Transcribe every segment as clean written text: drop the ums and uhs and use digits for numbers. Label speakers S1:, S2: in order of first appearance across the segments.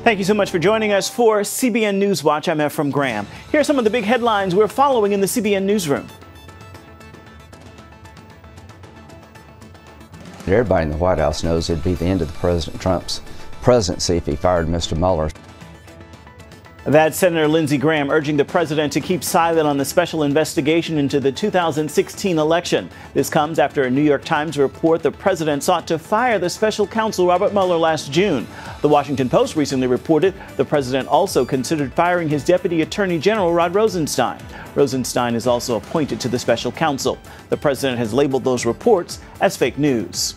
S1: Thank you so much for joining us for CBN NewsWatch. I'm Ephraim Graham. Here are some of the big headlines we're following in the CBN newsroom.
S2: Everybody in the White House knows it'd be the end of President Trump's presidency if he fired Mr. Mueller.
S1: That's Senator Lindsey Graham urging the president to keep silent on the special investigation into the 2016 election. This comes after a New York Times report the president sought to fire the special counsel Robert Mueller last June. The Washington Post recently reported the president also considered firing his deputy attorney general Rod Rosenstein. Rosenstein is also appointed to the special counsel. The president has labeled those reports as fake news.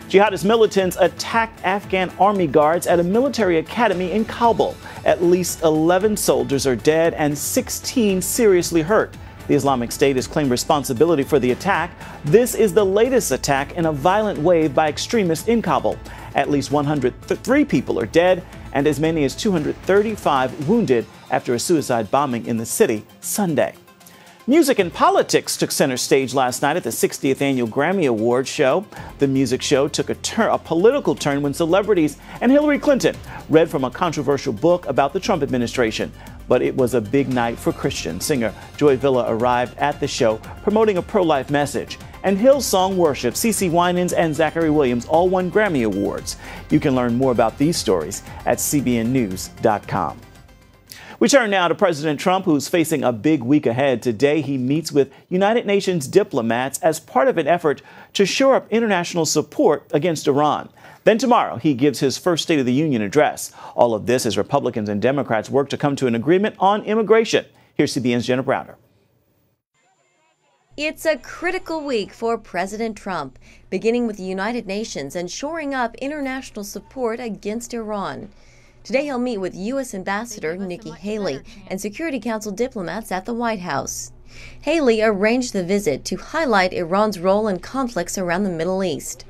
S1: Jihadist militants attacked Afghan army guards at a military academy in Kabul. At least 11 soldiers are dead and 16 seriously hurt. The Islamic State has claimed responsibility for the attack. This is the latest attack in a violent wave by extremists in Kabul. At least 103 people are dead and as many as 235 wounded after a suicide bombing in the city Sunday. Music and politics took center stage last night at the 60th annual Grammy Awards show. The music show took a political turn when celebrities and Hillary Clinton read from a controversial book about the Trump administration. But it was a big night for Christians. Singer Joy Villa arrived at the show promoting a pro-life message. And Hillsong Worship, CeCe Winans and Zachary Williams all won Grammy Awards. You can learn more about these stories at cbnnews.com. We turn now to President Trump, who's facing a big week ahead. Today, he meets with United Nations diplomats as part of an effort to shore up international support against Iran. Then tomorrow, he gives his first State of the Union address. All of this as Republicans and Democrats work to come to an agreement on immigration. Here's CBN's Jenna Browder.
S3: It's a critical week for President Trump, beginning with the United Nations and shoring up international support against Iran. Today he'll meet with U.S. Ambassador Nikki Haley and Security Council diplomats at the White House. Haley arranged the visit to highlight Iran's role in conflicts around the Middle East.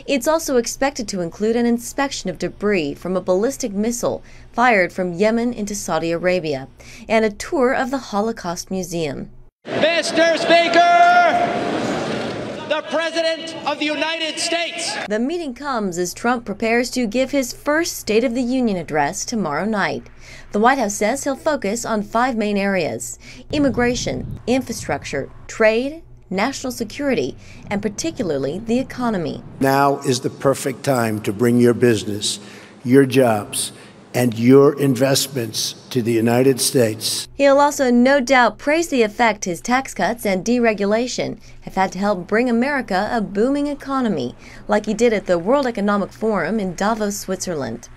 S3: It's also expected to include an inspection of debris from a ballistic missile fired from Yemen into Saudi Arabia and a tour of the Holocaust Museum.
S4: Mr. Speaker! The President of the United States.
S3: The meeting comes as Trump prepares to give his first State of the Union address tomorrow night. The White House says he'll focus on 5 main areas: immigration, infrastructure, trade, national security, and particularly the economy.
S5: Now is the perfect time to bring your business, your jobs, and your investments to the United States.
S3: He'll also no doubt praise the effect his tax cuts and deregulation have had to help bring America a booming economy, like he did at the World Economic Forum in Davos, Switzerland.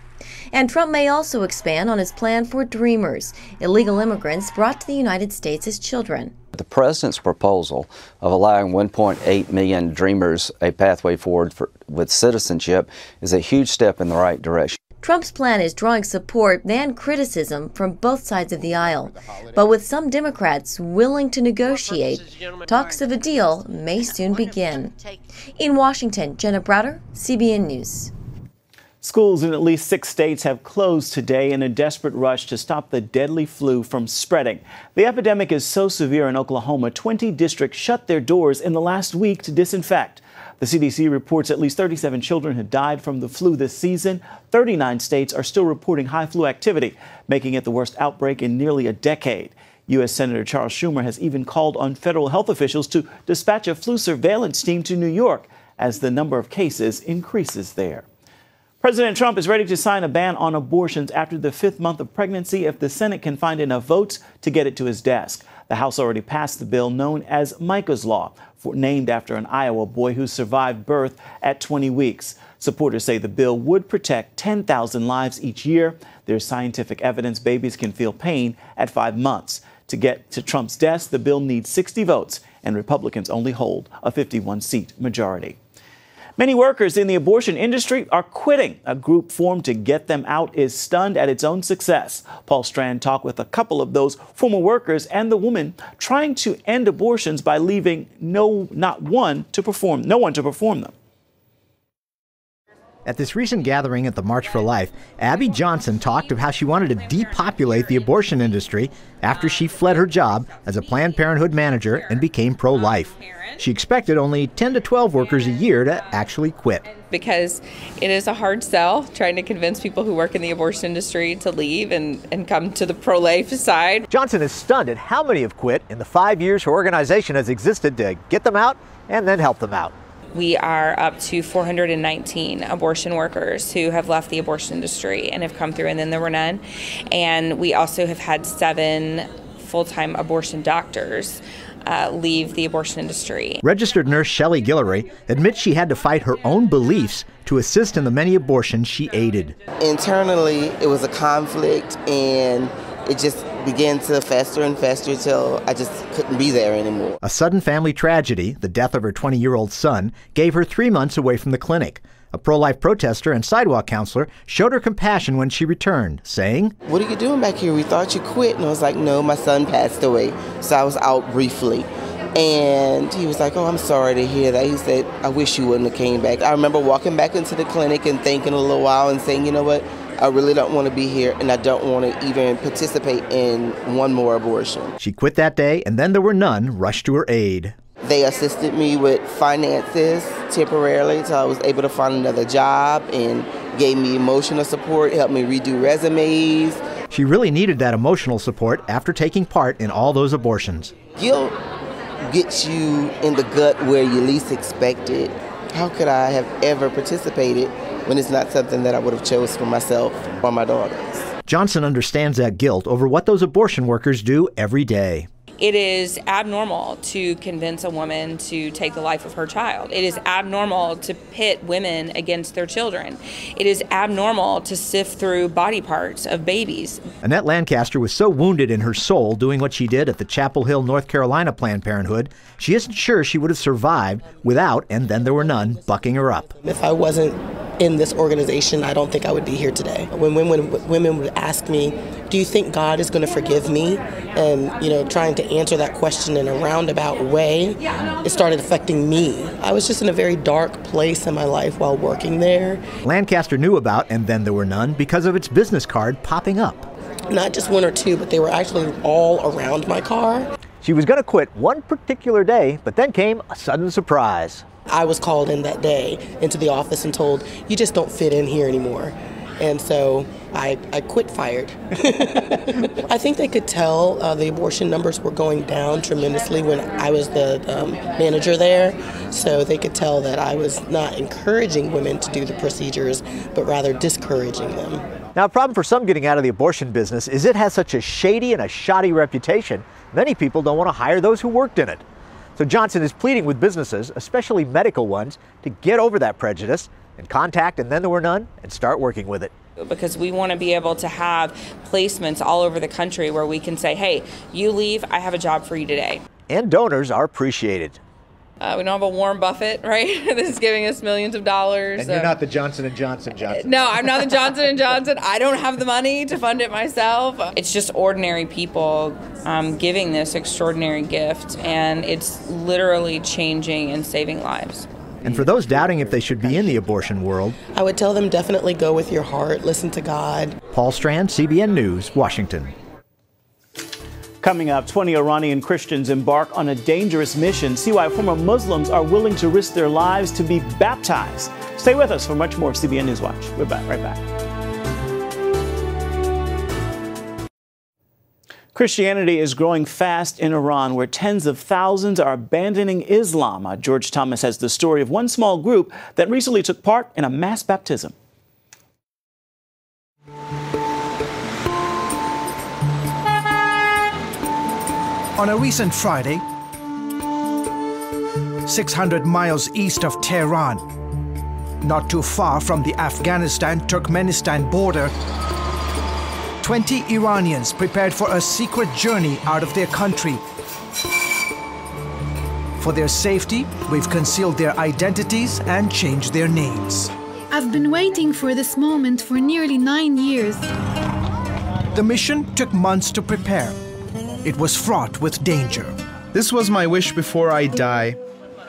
S3: And Trump may also expand on his plan for Dreamers, illegal immigrants brought to the United States as children.
S2: The president's proposal of allowing 1.8 million Dreamers a pathway forward with citizenship is a huge step in the right direction.
S3: Trump's plan is drawing support and criticism from both sides of the aisle. But with some Democrats willing to negotiate, talks of a deal may soon begin. In Washington, Jenna Browder, CBN News.
S1: Schools in at least 6 states have closed today in a desperate rush to stop the deadly flu from spreading. The epidemic is so severe in Oklahoma, 20 districts shut their doors in the last week to disinfect. The CDC reports at least 37 children have died from the flu this season. 39 states are still reporting high flu activity, making it the worst outbreak in nearly a decade. U.S. Senator Charles Schumer has even called on federal health officials to dispatch a flu surveillance team to New York as the number of cases increases there. President Trump is ready to sign a ban on abortions after the 5th month of pregnancy if the Senate can find enough votes to get it to his desk. The House already passed the bill known as Micah's Law, named after an Iowa boy who survived birth at 20 weeks. Supporters say the bill would protect 10,000 lives each year. There's scientific evidence babies can feel pain at 5 months. To get to Trump's desk, the bill needs 60 votes, and Republicans only hold a 51-seat majority. Many workers in the abortion industry are quitting. A group formed to get them out is stunned at its own success. Paul Strand talked with a couple of those former workers and the woman trying to end abortions by leaving no one to perform them.
S6: At this recent gathering at the March for Life, Abby Johnson talked of how she wanted to depopulate the abortion industry after she fled her job as a Planned Parenthood manager and became pro-life. She expected only 10 to 12 workers a year to actually quit.
S7: Because it is a hard sell trying to convince people who work in the abortion industry to leave and come to the pro-life side.
S6: Johnson is stunned at how many have quit in the 5 years her organization has existed to get them out and then help them out.
S7: We are up to 419 abortion workers who have left the abortion industry and have come through, and then there were none. And we also have had 7 full-time abortion doctors leave the abortion industry.
S6: Registered nurse Shelley Guillory admits she had to fight her own beliefs to assist in the many abortions she aided.
S8: Internally, it was a conflict, and it just began to fester and fester till I just couldn't be there anymore.
S6: A sudden family tragedy, the death of her 20-year-old son, gave her 3 months away from the clinic. A pro-life protester and sidewalk counselor showed her compassion when she returned, saying,
S8: "What are you doing back here? We thought you quit." And I was like, "No, my son passed away." So I was out briefly. And he was like, "Oh, I'm sorry to hear that." He said, "I wish you wouldn't have came back." I remember walking back into the clinic and thinking a little while and saying, "You know what? I really don't want to be here, and I don't want to even participate in one more abortion."
S6: She quit that day, and then there were none rushed to her aid.
S8: They assisted me with finances temporarily until I was able to find another job, and gave me emotional support, helped me redo resumes.
S6: She really needed that emotional support after taking part in all those abortions.
S8: Guilt gets you in the gut where you least expect it. How could I have ever participated when it's not something that I would have chose for myself or my daughters?
S6: Johnson understands that guilt over what those abortion workers do every day.
S7: It is abnormal to convince a woman to take the life of her child. It is abnormal to pit women against their children. It is abnormal to sift through body parts of babies.
S6: Annette Lancaster was so wounded in her soul doing what she did at the Chapel Hill, North Carolina Planned Parenthood, she isn't sure she would have survived without, and then there were none, bucking her up.
S9: If I wasn't in this organization, I don't think I would be here today. When women would ask me, "Do you think God is going to forgive me?" and trying to answer that question in a roundabout way, it started affecting me. I was just in a very dark place in my life while working there.
S6: Lancaster knew about And Then There Were None because of its business card popping up.
S9: Not just 1 or 2, but they were actually all around my car.
S6: She was going to quit one particular day, but then came a sudden surprise.
S9: I was called in that day into the office and told, "You just don't fit in here anymore." And so I quit fired. I think they could tell the abortion numbers were going down tremendously when I was the manager there. So they could tell that I was not encouraging women to do the procedures, but rather discouraging them.
S6: Now, a problem for some getting out of the abortion business is it has such a shady and a shoddy reputation, many people don't want to hire those who worked in it. So Johnson is pleading with businesses, especially medical ones, to get over that prejudice and contact And Then There Were None and start working with it.
S7: Because we want to be able to have placements all over the country where we can say, "Hey, you leave, I have a job for you today."
S6: And donors are appreciated.
S7: We don't have a Warren Buffett, right, that's giving us millions of dollars.
S6: And you're not the Johnson & Johnson.
S7: No, I'm not the Johnson & Johnson. I don't have the money to fund it myself. It's just ordinary people giving this extraordinary gift, and it's literally changing and saving lives.
S6: And for those doubting if they should be in the abortion world,
S9: I would tell them definitely go with your heart, listen to God.
S6: Paul Strand, CBN News, Washington.
S1: Coming up, 20 Iranian Christians embark on a dangerous mission. See why former Muslims are willing to risk their lives to be baptized. Stay with us for much more of CBN NewsWatch. We're right back. Christianity is growing fast in Iran, where tens of thousands are abandoning Islam. George Thomas has the story of one small group that recently took part in a mass baptism.
S10: On a recent Friday, 600 miles east of Tehran, not too far from the Afghanistan-Turkmenistan border, 20 Iranians prepared for a secret journey out of their country. For their safety, we've concealed their identities and changed their names.
S11: I've been waiting for this moment for nearly 9 years.
S10: The mission took months to prepare. It was fraught with danger.
S12: This was my wish before I die.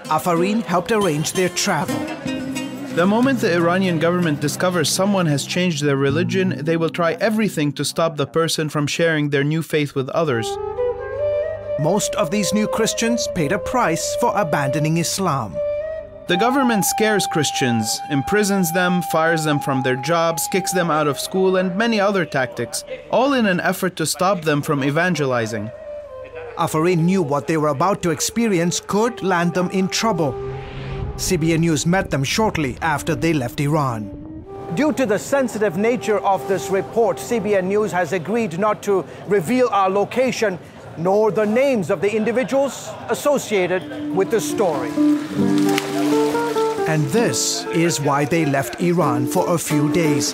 S10: Afarin helped arrange their travel.
S12: The moment the Iranian government discovers someone has changed their religion, they will try everything to stop the person from sharing their new faith with others.
S10: Most of these new Christians paid a price for abandoning Islam.
S12: The government scares Christians, imprisons them, fires them from their jobs, kicks them out of school, and many other tactics, all in an effort to stop them from evangelizing.
S10: Afrin knew what they were about to experience could land them in trouble. CBN News met them shortly after they left Iran. Due to the sensitive nature of this report, CBN News has agreed not to reveal our location nor the names of the individuals associated with the story. And this is why they left Iran for a few days.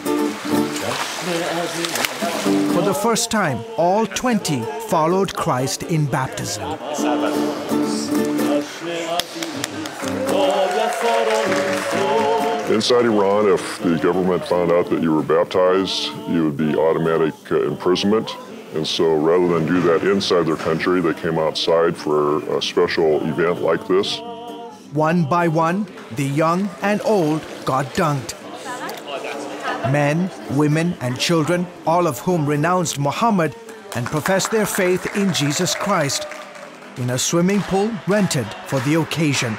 S10: For the first time, all 20 followed Christ in baptism.
S13: Inside Iran, if the government found out that you were baptized, you would be automatic imprisonment. And so rather than do that inside their country, they came outside for a special event like this.
S10: One by one, the young and old got dunked. Men, women, and children, all of whom renounced Muhammad and professed their faith in Jesus Christ, in a swimming pool rented for the occasion.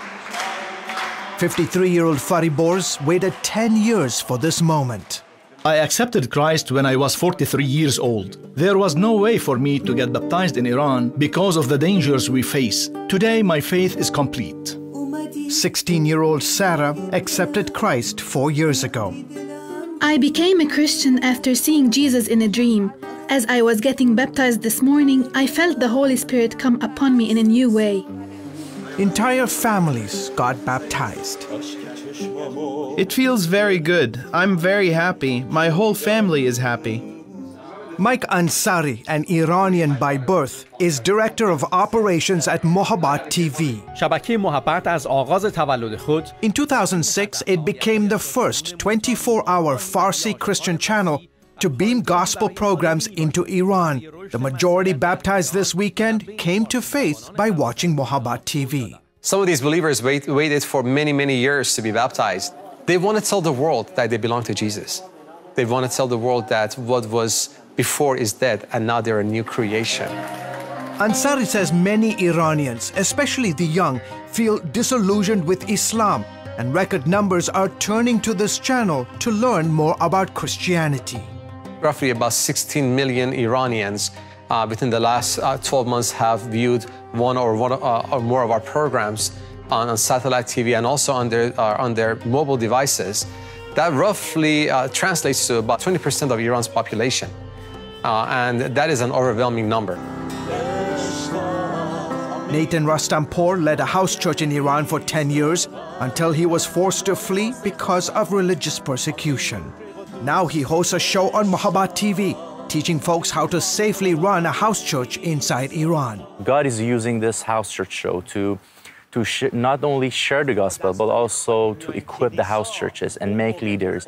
S10: 53-year-old Faribors waited 10 years for this moment.
S14: I accepted Christ when I was 43 years old. There was no way for me to get baptized in Iran because of the dangers we face. Today, my faith is complete.
S10: 16-year-old Sarah accepted Christ 4 years ago.
S11: I became a Christian after seeing Jesus in a dream. As I was getting baptized this morning, I felt the Holy Spirit come upon me in a new way.
S10: Entire families got baptized.
S12: It feels very good. I'm very happy. My whole family is happy.
S10: Mike Ansari, an Iranian by birth, is director of operations at Mohabbat TV. In 2006, it became the first 24-hour Farsi Christian channel to beam gospel programs into Iran. The majority baptized this weekend came to faith by watching Mohabbat TV.
S15: Some of these believers waited for many, many years to be baptized. They want to tell the world that they belong to Jesus. They want to tell the world that what was before is dead and now they're a new creation.
S10: Ansari says many Iranians, especially the young, feel disillusioned with Islam, and record numbers are turning to this channel to learn more about Christianity.
S15: Roughly about 16 million Iranians within the last 12 months have viewed one or more of our programs on satellite TV and also on their mobile devices. That roughly translates to about 20% of Iran's population. And that is an overwhelming number.
S10: Nathan Rastampour led a house church in Iran for 10 years until he was forced to flee because of religious persecution. Now he hosts a show on Mohabbat TV, teaching folks how to safely run a house church inside Iran.
S16: God is using this house church show to not only share the gospel, but also to equip the house churches and make leaders.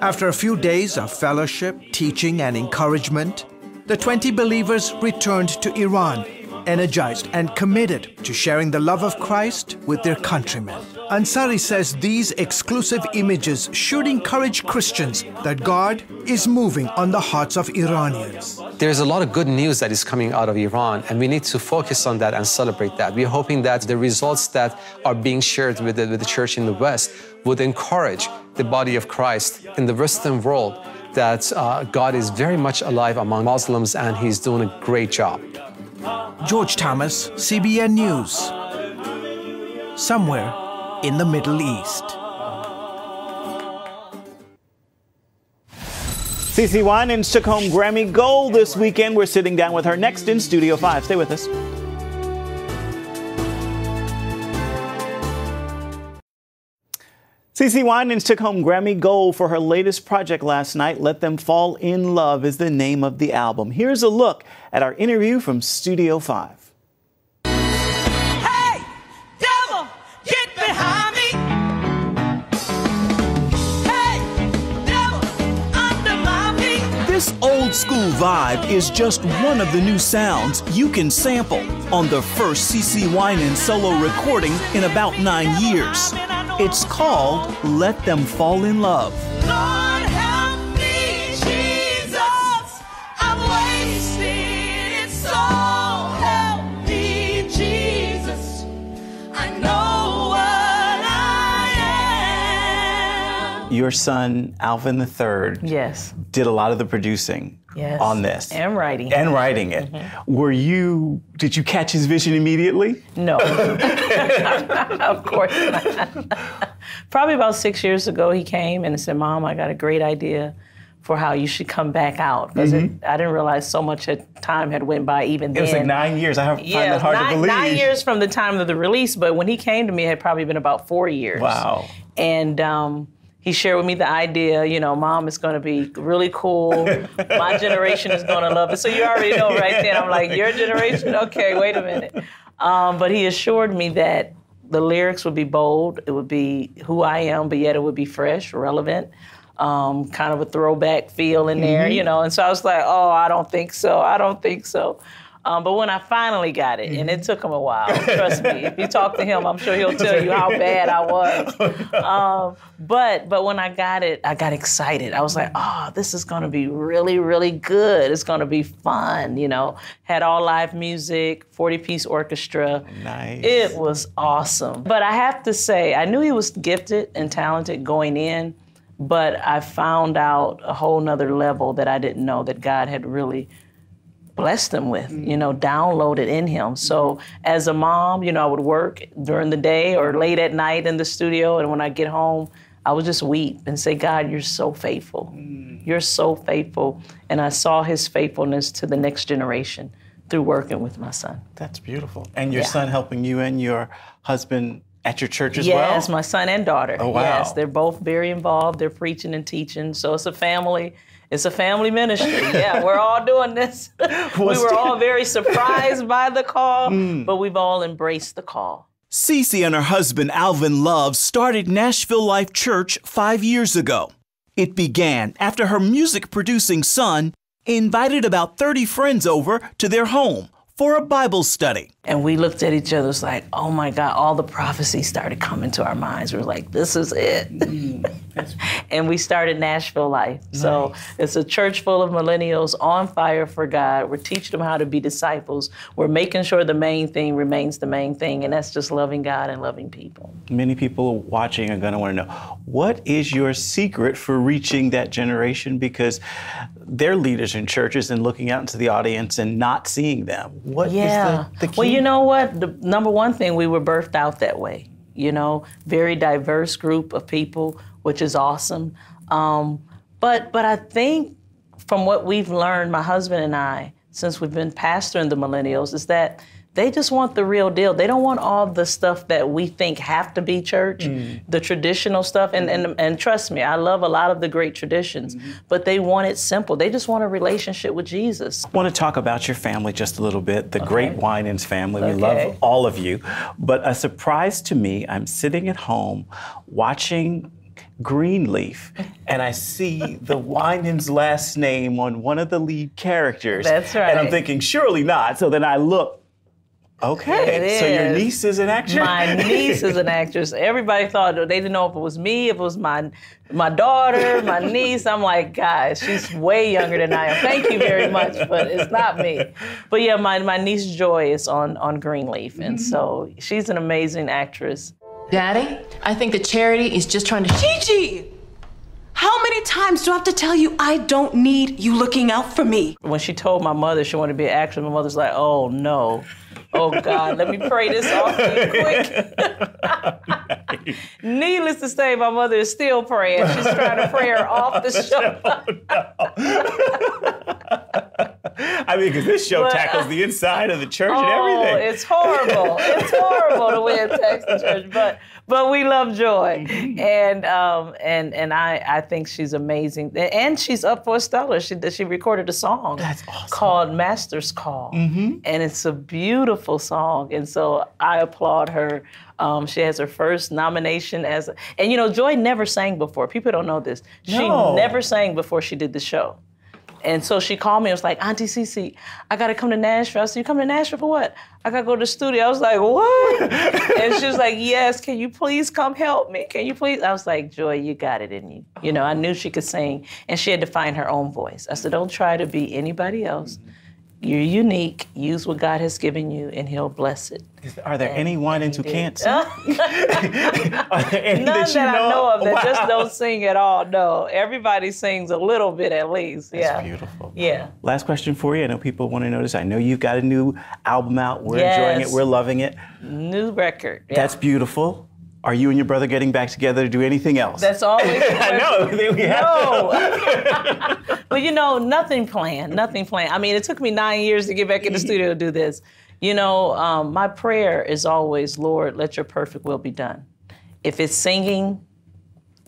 S10: After a few days of fellowship, teaching, and encouragement, the 20 believers returned to Iran, energized and committed to sharing the love of Christ with their countrymen. Ansari says these exclusive images should encourage Christians that God is moving on the hearts of Iranians.
S15: There's a lot of good news that is coming out of Iran, and we need to focus on that and celebrate that. We're hoping that the results that are being shared with the church in the West would encourage the body of Christ in the Western world, that God is very much alive among Muslims and He's doing a great job.
S10: George Thomas, CBN News. Somewhere in the Middle East.
S1: CeCe Winans took home Grammy Gold this weekend. We're sitting down with her next in Studio 5. Stay with us. CeCe Winans took home Grammy Gold for her latest project last night. Let Them Fall in Love is the name of the album. Here's a look at our interview from Studio 5.
S17: Hey, devil, get behind me. Hey, devil, under my feet.
S18: This old school vibe is just one of the new sounds you can sample on the first CeCe Winans solo recording in about 9 years. It's called Let Them Fall in Love.
S17: Lord, help me, Jesus. I'm wasted, so help me, Jesus. I know what I am.
S1: Your son, Alvin III,
S19: yes,
S1: did a lot of the producing on this.
S19: And writing.
S1: And writing it. Did you catch his vision immediately?
S19: No. Of course not. Probably about 6 years ago, he came and said, Mom, I got a great idea for how you should come back out. Because I didn't realize so much time had went by even then.
S1: It was like 9 years. I find that hard to believe.
S19: 9 years from the time of the release, but when he came to me, it had probably been about 4 years.
S1: Wow.
S19: And he shared with me the idea, you know, Mom, it's going to be really cool. My generation is going to love it. So you already know right then. I'm like, your generation? Okay, wait a minute. But he assured me that the lyrics would be bold. It would be who I am, but yet it would be fresh, relevant, kind of a throwback feel in there, you know. And so I was like, oh, I don't think so. I don't think so. But when I finally got it, and it took him a while, trust me. If you talk to him, I'm sure he'll tell you how bad I was. But when I got it, I got excited. I was like, oh, this is going to be really, really good. It's going to be fun, you know. Had all live music, 40-piece orchestra.
S1: Nice.
S19: It was awesome. But I have to say, I knew he was gifted and talented going in, but I found out a whole nother level that I didn't know that God had really blessed him with, you know, downloaded in him. So as a mom, you know, I would work during the day or late at night in the studio, and when I get home, I would just weep and say, God, you're so faithful. You're so faithful. And I saw his faithfulness to the next generation through working with my son.
S1: That's beautiful. And your son helping you and your husband at your church as well?
S19: Yes, my son and daughter.
S1: Oh, wow.
S19: Yes, they're both very involved. They're preaching and teaching. So it's a family. It's a family ministry. Yeah, we're all doing this. We were all very surprised by the call, but we've all embraced the call.
S18: Cece and her husband, Alvin Love, started Nashville Life Church 5 years ago. It began after her music-producing son invited about 30 friends over to their home for a Bible study.
S19: And we looked at each other, was like, oh my God, all the prophecies started coming to our minds. We were like, this is it. And we started Nashville Life. Nice. So it's a church full of millennials on fire for God. We're teaching them how to be disciples. We're making sure the main thing remains the main thing, and that's just loving God and loving people.
S1: Many people watching are going to want to know, what is your secret for reaching that generation? Because they're leaders in churches and looking out into the audience and not seeing them. What is the key?
S19: Well, you know what? The number one thing, we were birthed out that way. You know, very diverse group of people, which is awesome. But I think from what we've learned, my husband and I, since we've been pastoring the millennials, is that they just want the real deal. They don't want all the stuff that we think have to be church, the traditional stuff. And trust me, I love a lot of the great traditions, but they want it simple. They just want a relationship with Jesus.
S1: I want to talk about your family just a little bit, the great Winans family. We love all of you. But a surprise to me, I'm sitting at home watching Greenleaf, and I see the Winans last name on one of the lead characters.
S19: That's right.
S1: And I'm thinking, surely not. So then I look. Okay, so your niece is an actress?
S19: My niece is an actress. Everybody thought, they didn't know if it was me, if it was my daughter, my niece. I'm like, guys, she's way younger than I am. Thank you very much, but it's not me. But yeah, my niece Joy is on Greenleaf, and so she's an amazing actress.
S20: Daddy, I think the charity is just trying to...
S21: Gigi! How many times do I have to tell you I don't need you looking out for me?
S19: When she told my mother she wanted to be an actress, my mother's like, oh no. Oh God, let me pray this off quick. Needless to say, my mother is still praying. She's trying to pray her off the show.
S1: I mean, because this show tackles the inside of the church and everything.
S19: It's horrible. It's horrible the way it attacks the church, but we love Joy, and I think she's amazing, and she's up for a stellar. She recorded a song called Master's Call, and it's a beautiful song, and so I applaud her. She has her first nomination and you know, Joy never sang before. People don't know this. She never sang before she did the show. And so she called me and was like, Auntie Cece, I got to come to Nashville. I said, you come to Nashville for what? I got to go to the studio. I was like, what? And she was like, yes, can you please come help me? Can you please? I was like, Joy, you got it in you. You know, I knew she could sing, and she had to find her own voice. I said, don't try to be anybody else. You're unique. Use what God has given you, and He'll bless it.
S1: Are there any wine-ins who can't sing?
S19: None that I know of that just don't sing at all. No, everybody sings a little bit at least. Yeah.
S1: That's beautiful.
S19: Yeah.
S1: Last question for you. I know people want to know this. I know you've got a new album out. We're enjoying it. We're loving it.
S19: New record. Yeah.
S1: That's beautiful. Are you and your brother getting back together to do anything else?
S19: That's always.
S1: I know. We have
S19: No. But you know, nothing planned. Nothing planned. I mean, it took me 9 years to get back in the studio to do this. You know, my prayer is always, Lord, let your perfect will be done. If it's singing,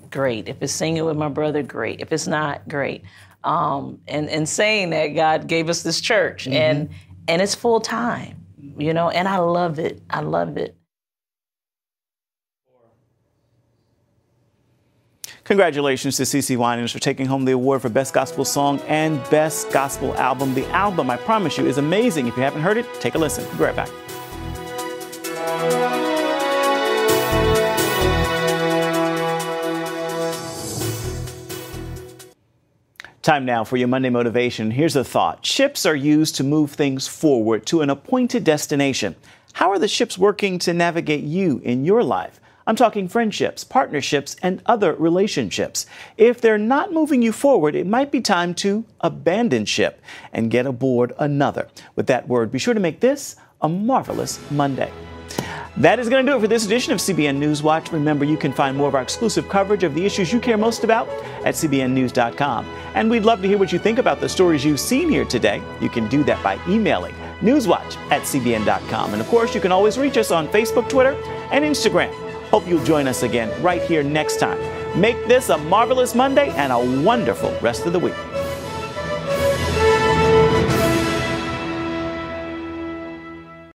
S19: great. If it's singing with my brother, great. If it's not, great. And saying that, God gave us this church, and it's full time, you know, and I love it. I love it.
S1: Congratulations to CeCe Winans for taking home the award for Best Gospel Song and Best Gospel Album. The album, I promise you, is amazing. If you haven't heard it, take a listen. We'll be right back. Time now for your Monday Motivation. Here's a thought. Ships are used to move things forward to an appointed destination. How are the ships working to navigate you in your life? I'm talking friendships, partnerships, and other relationships. If they're not moving you forward, it might be time to abandon ship and get aboard another. With that word, be sure to make this a marvelous Monday. That is going to do it for this edition of CBN NewsWatch. Remember, you can find more of our exclusive coverage of the issues you care most about at cbnnews.com. And we'd love to hear what you think about the stories you've seen here today. You can do that by emailing newswatch@cbn.com. And of course, you can always reach us on Facebook, Twitter, and Instagram. Hope you'll join us again right here next time. Make this a marvelous Monday and a wonderful rest of the week.